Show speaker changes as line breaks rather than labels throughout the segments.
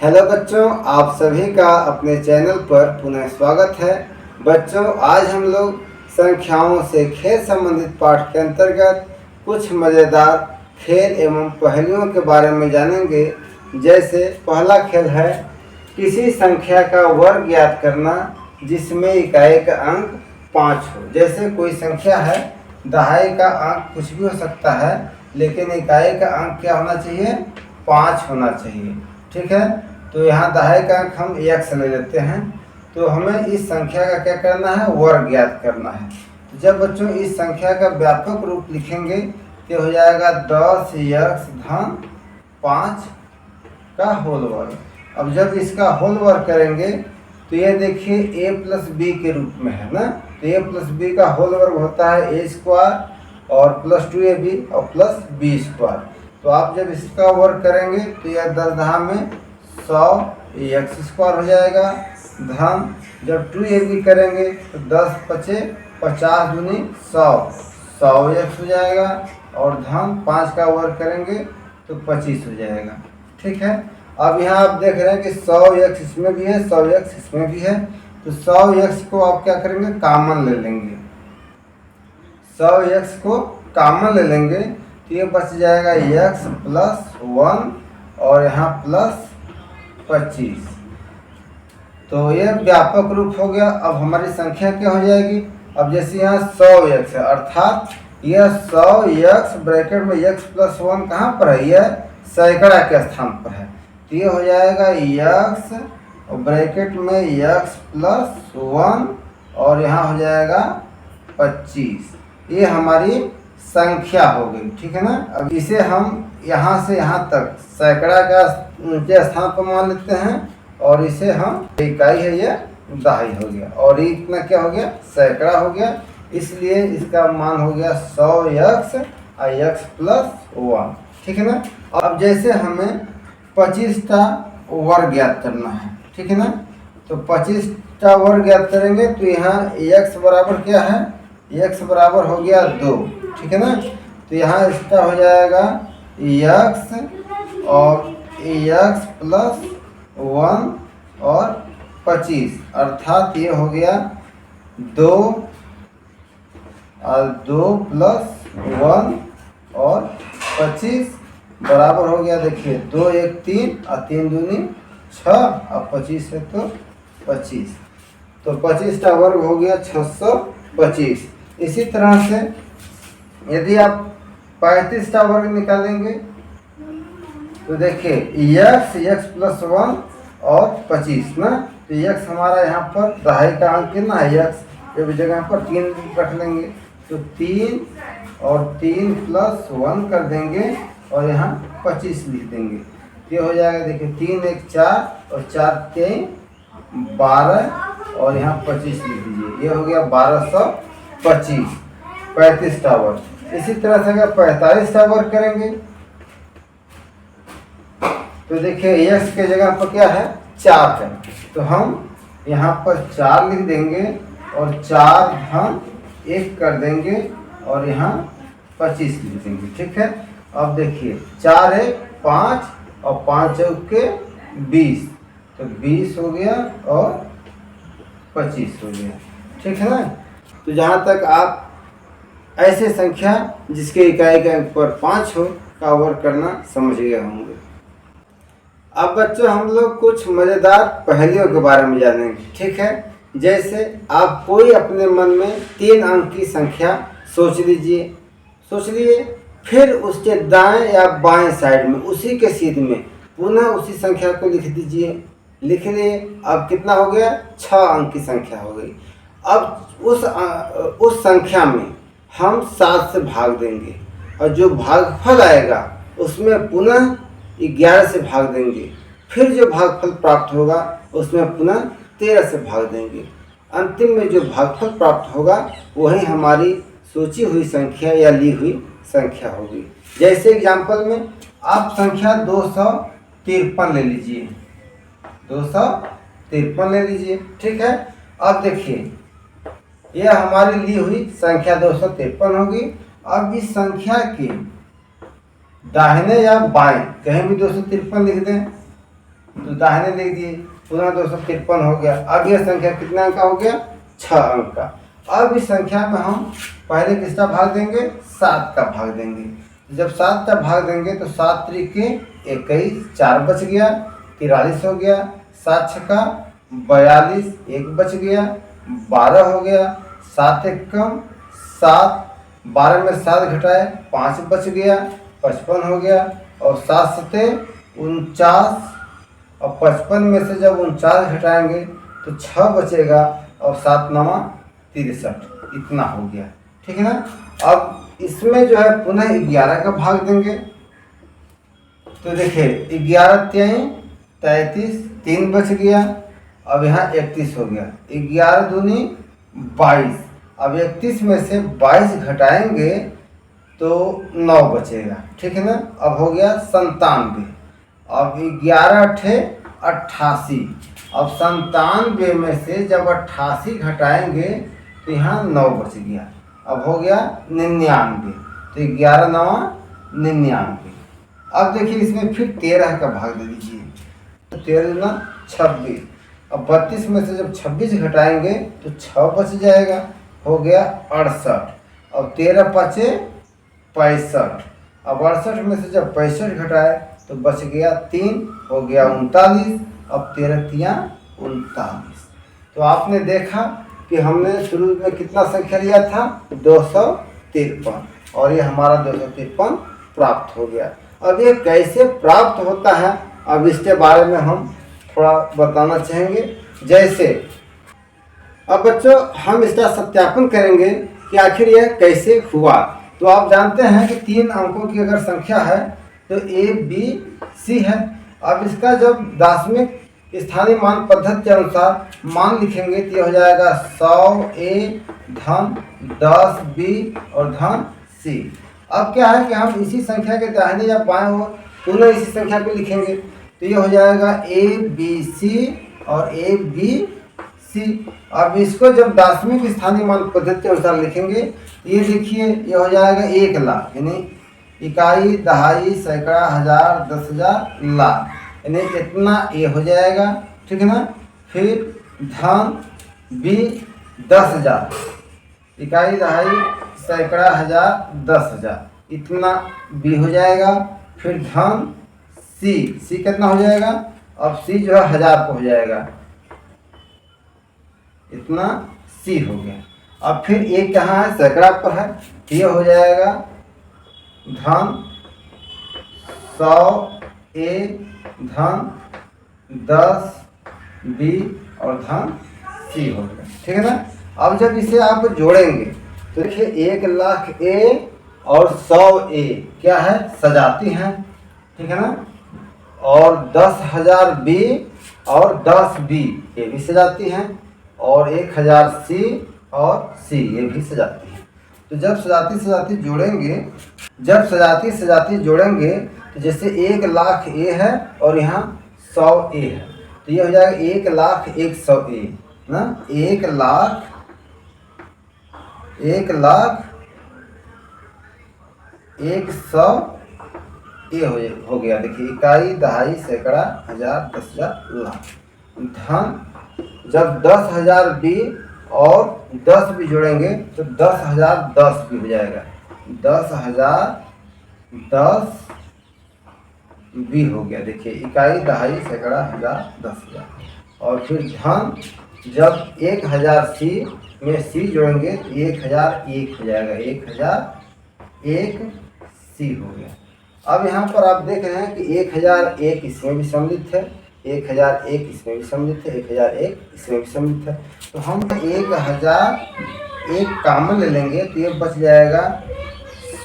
Hello बच्चों, आप सभी का अपने चैनल पर पुनः स्वागत है। बच्चों, आज हम लोग संख्याओं से खेल संबंधित पाठ के अंतर्गत कुछ मज़ेदार खेल एवं पहेलियों के बारे में जानेंगे। जैसे पहला खेल है किसी संख्या का वर्ग ज्ञात करना जिसमें इकाई का अंक 5 हो। जैसे कोई संख्या है, दहाई का अंक कुछ भी हो सकता है, लेकिन इकाई का अंक क्या होना चाहिए? 5 होना चाहिए। ठीक है, तो यहाँ दहाई का अंक हम x ले लेते हैं। तो हमें इस संख्या का क्या करना है? वर्ग ज्ञात करना है। तो जब बच्चों इस संख्या का व्यापक रूप लिखेंगे तो हो जाएगा 10x धन 5 का होल वर्ग। अब जब इसका होल वर्ग करेंगे तो ये देखिए a प्लस बी के रूप में है ना। तो a प्लस बी का होल वर्ग होता है a स्क्वायर और प्लस 2ab और प्लस b स्क्वायर। तो आप जब इसका वर्ग करेंगे तो यह 10 दहा में 100 x स्क्वायर हो जाएगा। धन जब 2ab करेंगे तो 10 पचे 50 दूनी 100 x हो जाएगा। और धन 5 का वर्ग करेंगे तो 25 हो जाएगा। ठीक है, अब यहाँ आप देख रहे हैं कि 100x इसमें भी है, 100x इसमें भी है। तो 100x को आप क्या करेंगे? कामन ले लेंगे। 100x को कामन ले लेंगे तो ये बच जाएगा x प्लस 1 और यहाँ प्लस 25। तो ये व्यापक रूप हो गया। अब हमारी संख्या क्या हो जाएगी? अब जैसे यहाँ 100x है, अर्थात यह 100x ब्रैकेट में x प्लस 1 कहाँ पर है? यह सैकड़ा के स्थान पर है। तो ये हो जाएगा x ब्रैकेट में x प्लस 1 और यहाँ हो जाएगा 25। ये हमारी संख्या हो गई। ठीक है ना। अब इसे हम यहाँ से यहाँ तक सैकड़ा का के स्थान पर मान लेते हैं और इसे हम इकाई है, ये दहाई हो गया और ये इतना क्या हो गया? सैकड़ा हो गया। इसलिए इसका मान हो गया 100x और x प्लस 1। ठीक है ना। अब जैसे हमें 25टा वर्ग ज्ञात करना है, ठीक है ना। तो 25टा वर्ग ज्ञात करेंगे तो यहाँ x बराबर क्या है? x बराबर हो गया 2। ठीक है ना। तो यहाँ इसका हो जाएगा x और x प्लस 1 और 25, अर्थात ये हो गया 2 और 2 प्लस 1 और 25 बराबर हो गया। देखिए 2 1 3 और 3 दूनी 6 और 25 है तो 25। तो 25टा वर्ग हो गया 625। इसी तरह से यदि आप 35टा वर्ग निकालेंगे तो देखिए x प्लस 1 और 25 ना। तो x हमारा यहाँ पर दहाई का अंक कितना है? x जब जगह पर 3 रख लेंगे तो 3 और 3 प्लस 1 कर देंगे और यहाँ 25 लिख देंगे। ये हो जाएगा, देखिए 3 1 4 और 4 3 12 और यहाँ 25 लिख दीजिए। ये हो गया 1225 35टा वर्ग। इसी तरह से अगर 45टा वर्ग करेंगे तो देखिए x के जगह पर क्या है? 4 है। तो हम यहाँ पर 4 लिख देंगे और 4 धन 1 कर देंगे और यहाँ 25 लिख देंगे। ठीक है। अब देखिए 4 है 5 और 5 चौके 20, तो 20 हो गया और 25 हो गया। ठीक है ना। तो जहाँ तक आप ऐसे संख्या जिसके इकाई के अंक पर 5 हो का वर्ग करना समझ गए होंगे। अब बच्चों हम लोग कुछ मज़ेदार पहेलियों के बारे में जानेंगे। ठीक है। जैसे आप कोई अपने मन में 3 अंक की संख्या सोच लिए, फिर उसके दाएं या बाएं साइड में उसी के सीध में पुनः उसी संख्या को लिख दीजिए। लिख लिए। अब कितना हो गया? 6 अंक की संख्या हो गई। अब उस संख्या में हम 7 से भाग देंगे और जो भागफल आएगा उसमें पुनः 11 से भाग देंगे। फिर जो भागफल प्राप्त होगा उसमें पुनः 13 से भाग देंगे। अंतिम में जो भागफल प्राप्त होगा वही हमारी सोची हुई संख्या या ली हुई संख्या होगी। जैसे एग्जाम्पल में आप संख्या 253 ले लीजिए। 253 ले लीजिए। ठीक है। अब देखिए यह हमारी ली हुई संख्या 253 होगी। अब इस संख्या के दाहिने या बाएं कहीं भी 253 लिख दें तो दाहिने लिख दिए, पुनः 253 हो गया। अब यह संख्या कितना अंक का हो गया? 6 अंक का। अब इस संख्या में हम पहले किसका भाग देंगे? 7 का भाग देंगे। जब 7 का भाग देंगे तो 7 त्रिके 21, 4 बच गया, 43 हो गया। 7 छक्का 42, 1 बच गया, 12 हो गया। 7 एकम 7, 12 में 7 घटाए 5 बच गया, 55 हो गया। और 7 सते 49, और 55 में से जब 49 घटाएंगे तो 6 बचेगा, और 7 नवा 63, इतना हो गया। ठीक है ना। अब इसमें जो है पुनः 11 का भाग देंगे। तो देखिए 11 त्याई 33, 3 बच गया। अब यहाँ 31 हो गया। 11 दूनी 22। अब 31 में से 22 घटाएंगे तो 9 बचेगा। ठीक है ना। अब हो गया 97। अब 11 अठे 88। अब 97 में से जब 88 घटाएंगे तो यहाँ 9 बच गया। अब हो गया 99। तो 11 नवा 99। अब देखिए इसमें फिर 13 का भाग दे दीजिए। तो 13 दूना 26। अब 32 में से जब 26 घटाएंगे तो 6 बच जाएगा, हो गया 68। अब 13 पाँचे 65। अब 68 में से जब 65 घटाए तो बच गया 3, हो गया 39। अब 13 तिया 39। तो आपने देखा कि हमने शुरू में कितना संख्या लिया था? 253, और ये हमारा 253 प्राप्त हो गया। अब ये कैसे प्राप्त होता है, अब इसके बारे में हम थोड़ा बताना चाहेंगे। जैसे अब बच्चों हम इसका सत्यापन करेंगे कि आखिर यह कैसे हुआ। तो आप जानते हैं कि 3 अंकों की अगर संख्या है तो A, B, C है। अब इसका जब दाशमिक स्थानीय मान पद्धति के अनुसार मान लिखेंगे तो यह हो जाएगा 100A धन 10B और धन C। अब क्या है कि हम इसी संख्या के दाहिने या बाएं ओर पुनः इसी संख्या को लिखेंगे तो ये हो जाएगा ABC और ABC। अब इसको जब दाशमिक स्थानीय मान पद्धति के अनुसार लिखेंगे तो ये देखिए ये हो जाएगा 1 लाख, यानी इकाई, दहाई, सैकड़ा, हजार, 10,000, लाख, यानी इतना ए हो जाएगा। ठीक है ना। फिर धन B 10,000, इकाई, दहाई, सैकड़ा, हजार, 10,000, इतना B हो जाएगा। फिर धन C कितना हो जाएगा? अब C जो है 1000 को हो जाएगा, इतना C हो गया। अब फिर एक कहाँ है? सैकड़ा पर है, ये हो जाएगा धन 100A धन 10B और धन C हो गया। ठीक है ना। अब जब इसे आप जोड़ेंगे तो देखिए 1 लाख A और 100A क्या है? सजाती हैं। ठीक है ना। और 10,000 B और 10B ये भी सजाती हैं, और 1,000 C और C ये भी सजाती हैं। तो जब सजाती जोड़ेंगे, जब सजाती जोड़ेंगे तो जैसे 1 लाख A है और यहाँ 100A है तो ये हो जाएगा 1 लाख 100A ना। 1 लाख 100A हो गया। देखिए इकाई, दहाई, सैकड़ा, हजार, 10,000, लाख। धन जब 10,000 B और 10 भी जोड़ेंगे तो 10,000 10 भी हो जाएगा, 10,000 10 भी हो गया। देखिए इकाई, दहाई, सैकड़ा, हजार, 10,000। और फिर धन जब 1,000 C में C जोड़ेंगे तो 1,001 हो जाएगा, 1,001 C हो गया। अब यहाँ पर आप देख रहे हैं कि 1,001 इसमें भी सम्मिलित है, 1,001 इसमें भी सम्मिलित है, 1,001 इसमें भी सम्मिलित है। तो हम 1,001 कॉमन ले लेंगे तो ये बच जाएगा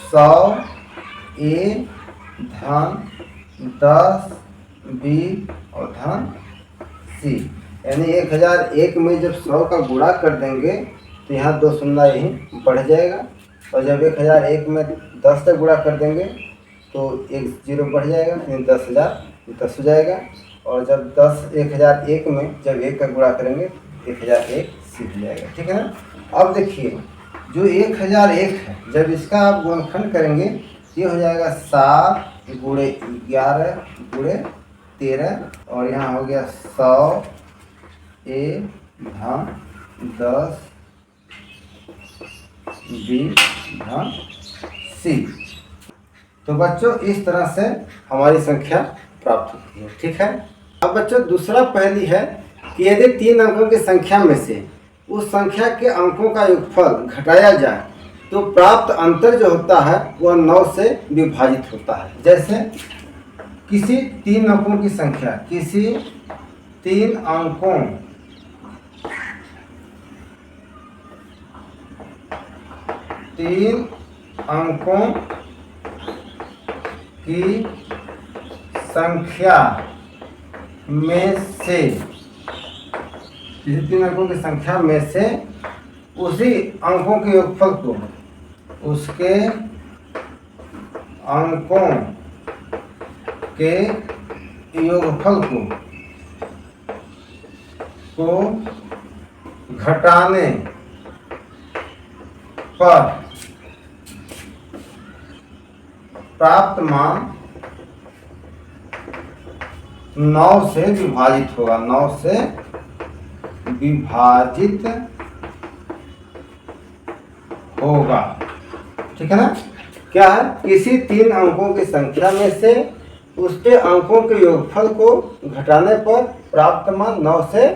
100A धन 10B और धन C, यानी 1,001 में जब 100 का गुणा कर देंगे तो यहाँ 2 शून्य यहीं बढ़ जाएगा, और जब 1,001 में 10 का गुणा कर देंगे तो 1 0 बढ़ जाएगा, यानी 10,000 10 हो जाएगा। और जब 1,001 में जब 1 का गुणा करेंगे 1,001 C हो जाएगा। ठीक है ना। अब देखिए जो 1,001 है जब इसका आप गुणनखंड करेंगे ये हो जाएगा 7 × 11 × 13 और यहाँ हो गया 100 A धन 10 B धन C। तो बच्चों इस तरह से हमारी संख्या प्राप्त होती है। ठीक है। अब बच्चों दूसरा पहेली है कि यदि 3 अंकों की संख्या में से उस संख्या के अंकों का योगफल घटाया जाए तो प्राप्त अंतर जो होता है वह 9 से विभाजित होता है। जैसे किसी 3 अंकों की संख्या, किसी 3 अंकों की संख्या में से, किसी 3 अंकों की संख्या में से उसी अंकों के योगफल को, उसके अंकों के योगफल को घटाने पर प्राप्त मान 9 से विभाजित होगा, 9 से विभाजित होगा। ठीक है ना। क्या है, किसी 3 अंकों की संख्या में से उसके अंकों के योगफल को घटाने पर प्राप्त मान 9 से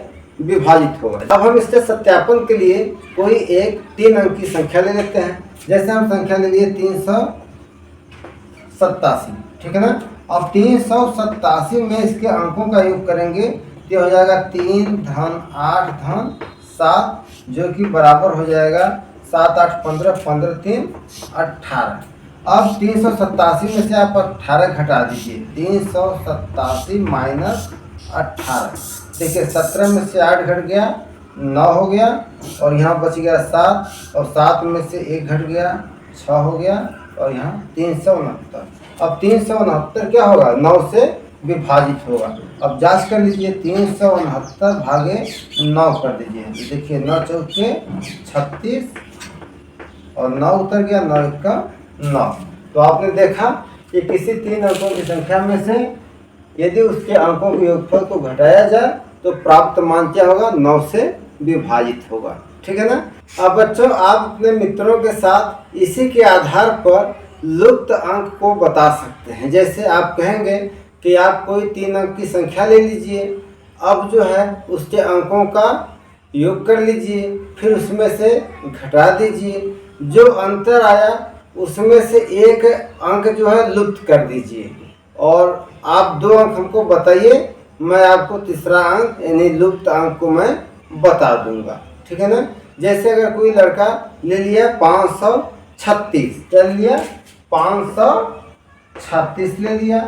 विभाजित होगा। अब हम इसके सत्यापन के लिए कोई एक 3 अंक की संख्या ले लेते हैं। जैसे हम संख्या ले लिए 387। ठीक है ना। अब 387 में इसके अंकों का योग करेंगे तो हो जाएगा 3 धन 8 धन 7, जो कि बराबर हो जाएगा 7 8 15, 15 3 18। अब 387 में से आप 18 घटा दीजिए। 387 माइनस 18, देखिए 17 में से 8 घट गया 9 हो गया, और यहाँ बच गया 7, और 7 में से 1 घट गया 6 हो गया, और यहाँ 369। अब 369 क्या होगा, 9 से विभाजित होगा। अब जांच कर लीजिए, 369 भागे 9 कर दीजिए। देखिए 9 चौके 36 और 9 उतर गया, 9 का 9। तो आपने देखा कि किसी 3 अंकों की संख्या में से यदि उसके अंकों के योगफल को घटाया जाए तो प्राप्त मान क्या होगा, 9 से विभाजित होगा। ठीक है ना। अब बच्चों आप अपने मित्रों के साथ इसी के आधार पर लुप्त अंक को बता सकते हैं। जैसे आप कहेंगे कि आप कोई 3 अंक की संख्या ले लीजिए, अब जो है उसके अंकों का योग कर लीजिए, फिर उसमें से घटा दीजिए, जो अंतर आया उसमें से एक अंक जो है लुप्त कर दीजिए, और आप 2 अंक हमको बताइए, मैं आपको तीसरा अंक यानी लुप्त अंक को मैं बता दूंगा। ठीक है ना। जैसे अगर कोई लड़का ले लिया 536, क्या लिया 536 ले लिया।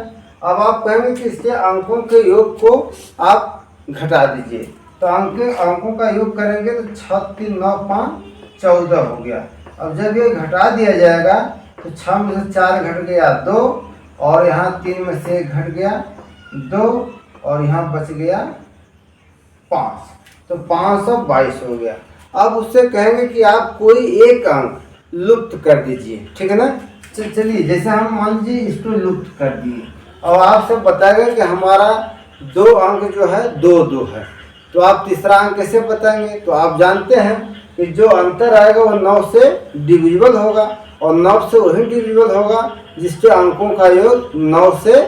अब आप कहेंगे कि इसके अंकों के योग को आप घटा दीजिए, तो अंकों का योग करेंगे तो 6 3 9 5 14 हो गया। अब जब ये घटा दिया जाएगा तो 6 में से 4 घट गया 2, और यहाँ 3 में से 1 घट गया 2, और यहाँ बच गया 5, तो 522 हो गया। अब उससे कहेंगे कि आप कोई एक अंक लुप्त कर दीजिए। ठीक है ना। चलिए जैसे हम मान लीजिए इसको लुप्त कर दिए, और आपसे बताएगा कि हमारा 2 अंक जो है 2 है, तो आप तीसरा अंक कैसे बताएंगे। तो आप जानते हैं कि जो अंतर आएगा वो 9 से डिविजिबल होगा, और 9 से वही डिविजिबल होगा जिसके अंकों का योग 9 से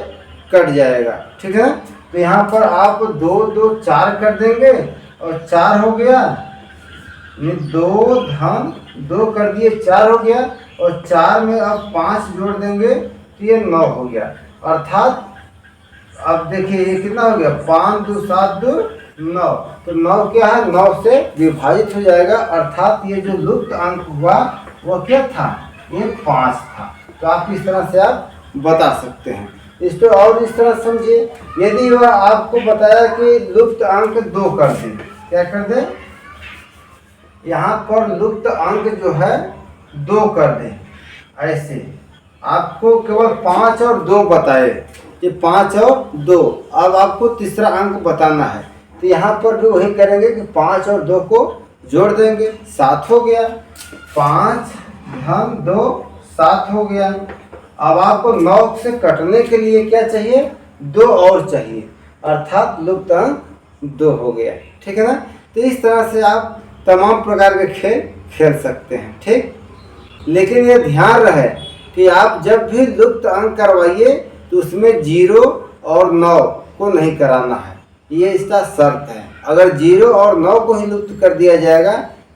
कट जाएगा। ठीक है। तो यहाँ पर आप 2 2 4 कर देंगे, और 4 हो गया, 2 धन 2 कर दिए 4 हो गया, और 4 में अब 5 जोड़ देंगे तो ये 9 हो गया। अर्थात अब देखिए ये कितना हो गया, 5 2 7 2 9, तो 9 क्या है, 9 से विभाजित हो जाएगा। अर्थात ये जो लुप्त अंक हुआ वो क्या था, ये 5 था। तो आप इस तरह से आप बता सकते हैं इसको। और इस तरह समझिए, यदि वह आपको बताया कि लुप्त अंक 2 कर दें, क्या कर दें, यहाँ पर लुप्त अंक जो है 2 कर दें। ऐसे आपको केवल 5 और 2 बताए कि 5 और 2, अब आपको तीसरा अंक बताना है, तो यहाँ पर भी वही करेंगे कि 5 और 2 को जोड़ देंगे, 7 हो गया। 5 धन 2 7 हो गया। अब आपको 9 से कटने के लिए क्या चाहिए, 2 और चाहिए, अर्थात लुप्त अंक 2 हो गया। ठीक है ना। तो इस तरह से आप तमाम प्रकार के खेल खेल सकते हैं। ठीक, लेकिन ये ध्यान रहे कि आप जब भी लुप्त अंक करवाइए तो उसमें 0 और 9 को नहीं कराना है, ये इसका शर्त है। अगर 0 और 9 को ही लुप्त कर दिया जाएगा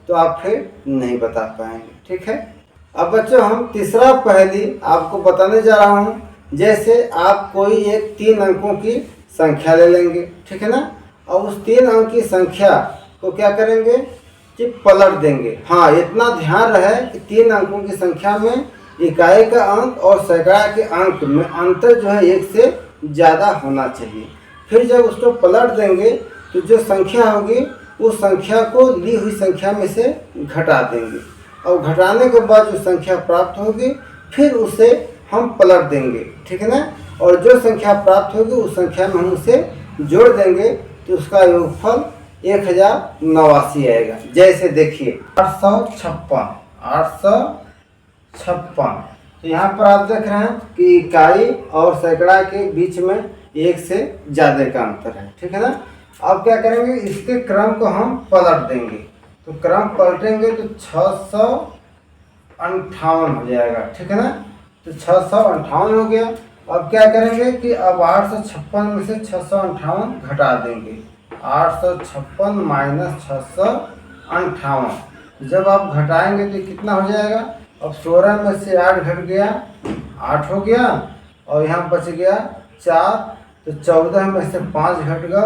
तो आप फिर नहीं बता पाएंगे। ठीक है। अब बच्चों हम तीसरा पहेली आपको बताने जा रहा हूँ। जैसे आप कोई एक 3 अंकों की संख्या ले लेंगे, ठीक है ना, और उस 3 अंक की संख्या को क्या करेंगे कि पलट देंगे। हाँ, इतना ध्यान रहे कि 3 अंकों की संख्या में इकाई का अंक और सैकड़ा के अंक में अंतर जो है 1 से ज़्यादा होना चाहिए। फिर जब उसको पलट देंगे तो जो संख्या होगी उस संख्या को ली हुई संख्या में से घटा देंगे, और घटाने के बाद जो संख्या प्राप्त होगी फिर उसे हम पलट देंगे। ठीक है ना। और जो संख्या प्राप्त होगी उस संख्या में हम उसे जोड़ देंगे तो उसका योगफल 1089 आएगा। जैसे देखिए 856। तो यहाँ पर आप देख रहे हैं कि इकाई और सैकड़ा के बीच में 1 से ज़्यादा का अंतर है। ठीक है ना। अब क्या करेंगे, इसके क्रम को हम पलट देंगे। तो क्रम पलटेंगे तो 658 हो जाएगा। ठीक है ना। तो 658 हो गया। अब क्या करेंगे कि अब 856 में से 658 घटा देंगे। 856 माइनस 658। जब आप घटाएंगे तो कितना हो जाएगा, अब 16 में से 8 घट गया, 8 हो गया, और यहाँ बच गया 4। तो 14 में से 5 घट गया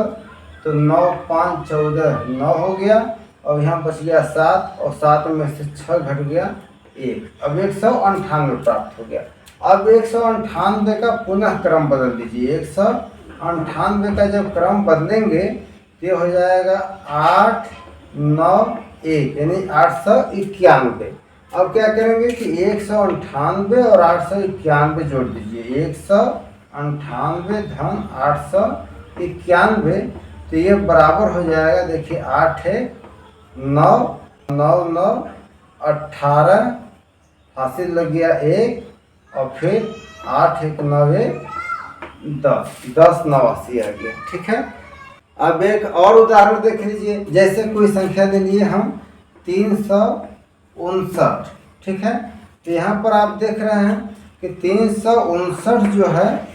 तो 9, 5, 14, 9 हो गया, और यहाँ बच गया 7, और 7 में से 6 घट गया 1। अब 198 प्राप्त हो गया। अब 198 का पुनः क्रम बदल दीजिए। 198 का जब क्रम बदलेंगे तो ये हो जाएगा 8, 9, 1 यानी 891। अब क्या करेंगे कि 198 और 891 जोड़ दीजिए। 198 धन 891, तो ये बराबर हो जाएगा। देखिए 8 है 9, 9, 9, 18, हासिल लग गया 1, और फिर 8, 1, 9, 1, 10, 1089 आ गया। ठीक है। अब एक और उदाहरण देख लीजिए। जैसे कोई संख्या ले लिए हम 359। ठीक है। तो यहाँ पर आप देख रहे हैं कि 359 जो है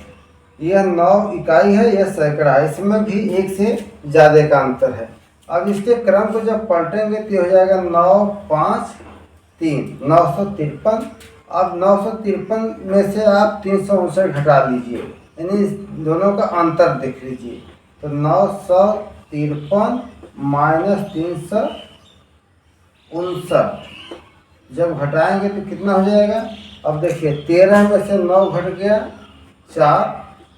यह 9 इकाई है, यह सैकड़ा है, इसमें भी 1 से ज़्यादा का अंतर है। अब इसके क्रम को जब पलटेंगे तो हो जाएगा 9, 5, 3, 953। अब 953 में से आप 359 घटा लीजिए, यानी दोनों का अंतर देख लीजिए। तो 953 माइनस 359 जब घटाएंगे तो कितना हो जाएगा। अब देखिए 13 में से 9 घट गया 4,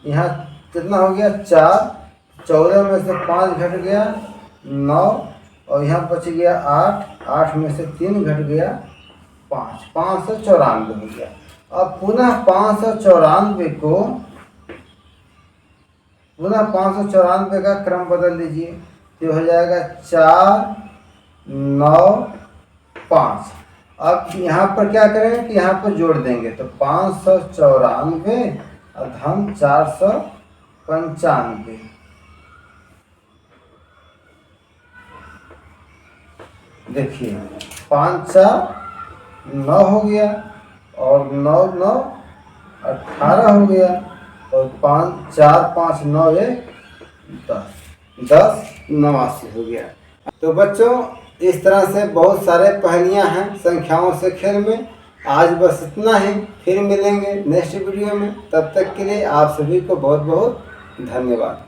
यहाँ कितना हो गया 4। 14 में से 5 घट गया 9, और यहाँ बच गया 8। 8 में से 3 घट गया 5, 594 हो गया। अब पुनः 594 का क्रम बदल दीजिए, तो हो जाएगा 4, 9, 5। अब यहाँ पर क्या करेंगे कि यहाँ पर जोड़ देंगे, तो 594 धन 495। देखिए 5, 4, 9 हो गया, और 9, 9, 18 हो गया, और 5, 4, 5, 9, 1, 10, 1089 हो गया। तो बच्चों इस तरह से बहुत सारे पहेलियां हैं संख्याओं से खेल में। आज बस इतना ही, फिर मिलेंगे नेक्स्ट वीडियो में। तब तक के लिए आप सभी को बहुत बहुत धन्यवाद।